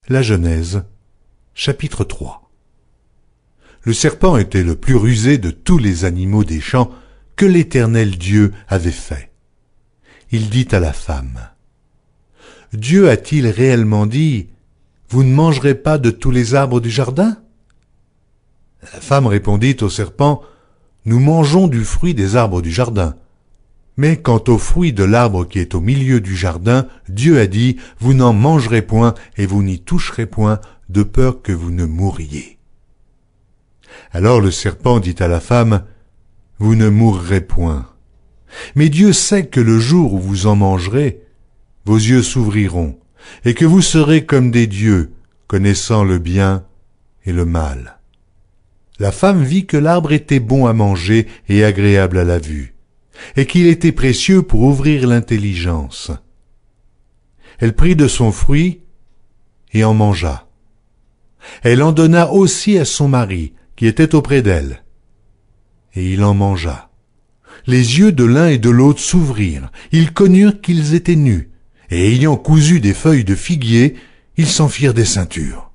La Genèse, chapitre 3. Le serpent était le plus rusé de tous les animaux des champs que l'Éternel Dieu avait fait. Il dit à la femme, « Dieu a-t-il réellement dit, « Vous ne mangerez pas de tous les arbres du jardin ?» La femme répondit au serpent, « Nous mangeons du fruit des arbres du jardin. Mais quant au fruit de l'arbre qui est au milieu du jardin, Dieu a dit, vous n'en mangerez point et vous n'y toucherez point, de peur que vous ne mouriez. » Alors le serpent dit à la femme, vous ne mourrez point. Mais Dieu sait que le jour où vous en mangerez, vos yeux s'ouvriront, et que vous serez comme des dieux, connaissant le bien et le mal. La femme vit que l'arbre était bon à manger et agréable à la vue, et qu'il était précieux pour ouvrir l'intelligence. Elle prit de son fruit et en mangea. Elle en donna aussi à son mari, qui était auprès d'elle, et il en mangea. Les yeux de l'un et de l'autre s'ouvrirent, ils connurent qu'ils étaient nus, et ayant cousu des feuilles de figuier, ils s'en firent des ceintures.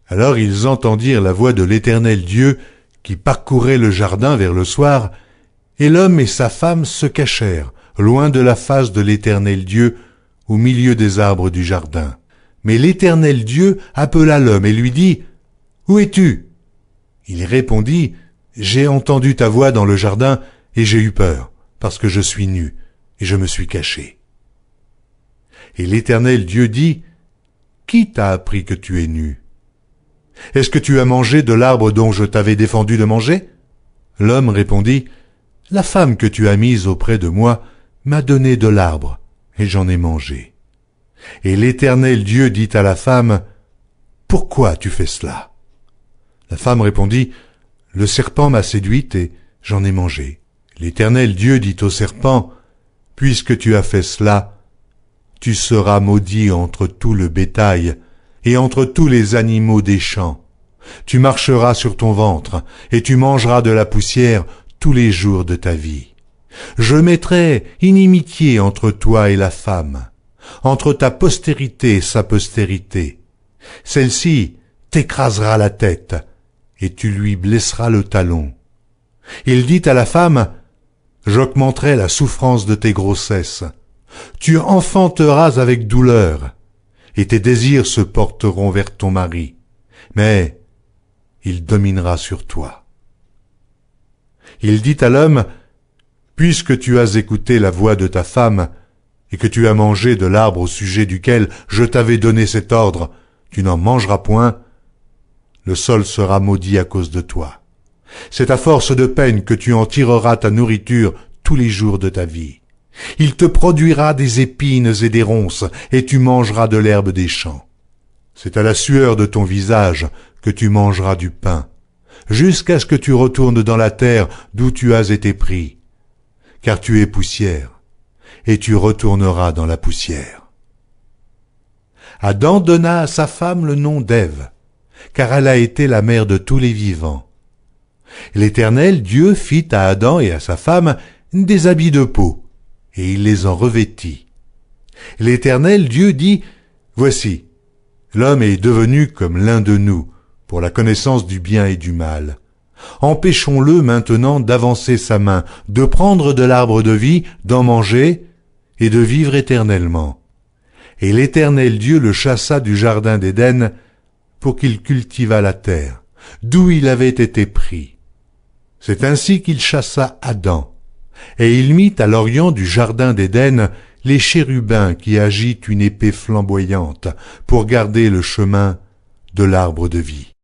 Alors ils entendirent la voix de l'Éternel Dieu, qui parcourait le jardin vers le soir, et l'homme et sa femme se cachèrent, loin de la face de l'Éternel Dieu, au milieu des arbres du jardin. Mais l'Éternel Dieu appela l'homme et lui dit, « Où es-tu » Il répondit, « J'ai entendu ta voix dans le jardin, et j'ai eu peur, parce que je suis nu, et je me suis caché. » Et l'Éternel Dieu dit, « Qui t'a appris que tu es nu ? Est-ce que tu as mangé de l'arbre dont je t'avais défendu de manger ?» L'homme répondit, « La femme que tu as mise auprès de moi m'a donné de l'arbre, et j'en ai mangé. » Et l'Éternel Dieu dit à la femme, « Pourquoi tu fais cela ?» La femme répondit, « Le serpent m'a séduite et j'en ai mangé. » L'Éternel Dieu dit au serpent, « Puisque tu as fait cela, tu seras maudit entre tout le bétail et entre tous les animaux des champs. Tu marcheras sur ton ventre et tu mangeras de la poussière tous les jours de ta vie. Je mettrai inimitié entre toi et la femme, entre ta postérité et sa postérité. Celle-ci t'écrasera la tête, et tu lui blesseras le talon. Il dit à la femme, « J'augmenterai la souffrance de tes grossesses. Tu enfanteras avec douleur, et tes désirs se porteront vers ton mari, mais il dominera sur toi. » Il dit à l'homme, « Puisque tu as écouté la voix de ta femme, et que tu as mangé de l'arbre au sujet duquel je t'avais donné cet ordre, tu n'en mangeras point, le sol sera maudit à cause de toi. C'est à force de peine que tu en tireras ta nourriture tous les jours de ta vie. Il te produira des épines et des ronces, et tu mangeras de l'herbe des champs. C'est à la sueur de ton visage que tu mangeras du pain, jusqu'à ce que tu retournes dans la terre d'où tu as été pris, car tu es poussière, et tu retourneras dans la poussière. » Adam donna à sa femme le nom d'Ève, car elle a été la mère de tous les vivants. L'Éternel Dieu fit à Adam et à sa femme des habits de peau, et il les en revêtit. L'Éternel Dieu dit, « Voici, l'homme est devenu comme l'un de nous, pour la connaissance du bien et du mal. Empêchons-le maintenant d'avancer sa main, de prendre de l'arbre de vie, d'en manger, et de vivre éternellement. » Et l'Éternel Dieu le chassa du jardin d'Éden, pour qu'il cultivât la terre, d'où il avait été pris. C'est ainsi qu'il chassa Adam, et il mit à l'orient du jardin d'Éden les chérubins qui agitent une épée flamboyante pour garder le chemin de l'arbre de vie.